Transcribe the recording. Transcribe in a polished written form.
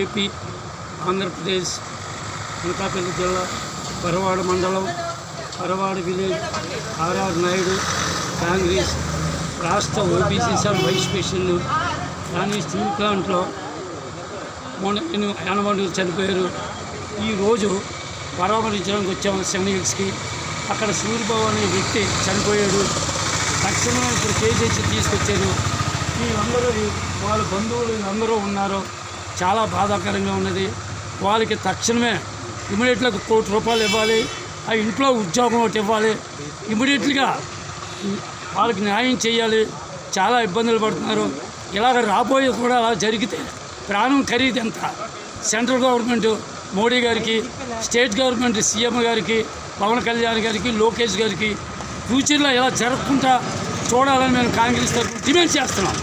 AP Andhra Pradesh Anakapalli జిల్లా పరవాడ మండలం Paravada village RR Naidu Congress రాష్ట్ర ఓబీసీ సబ్ వైస్ ప్రెసిడెంట్. కానీ స్టీల్ ప్లాంట్లో యానవాళ్ళు చనిపోయారు. ఈరోజు పరామర్శించడానికి వచ్చాము సెమినిల్స్కి. అక్కడ సూర్యబాబు అనే వ్యక్తి చనిపోయాడు. తక్షణమే ఇప్పుడు కేజీహెచ్ తీసుకొచ్చారు. వీళ్ళందరూ వాళ్ళ బంధువులు అందరూ ఉన్నారు. చాలా బాధాకరంగా ఉన్నది. వాళ్ళకి తక్షణమే ఇమీడియట్గా ₹1,00,00,000 ఇవ్వాలి. ఆ ఇంట్లో ఉద్యోగం ఒకటి ఇవ్వాలి. ఇమీడియట్గా వాళ్ళకి న్యాయం చేయాలి. చాలా ఇబ్బందులు పడుతున్నారు. ఇలాగ రాబోయే కూడా అలా జరిగితే ప్రాణం ఖరీదు ఎంత? సెంట్రల్ గవర్నమెంట్ మోడీ గారికి, స్టేట్ గవర్నమెంట్ సీఎం గారికి, పవన్ కళ్యాణ్ గారికి, లోకేష్ గారికి ఫ్యూచర్లో ఎలా జరగకుండా చూడాలని మేము కాంగ్రెస్ తరఫున డిమాండ్ చేస్తున్నాం.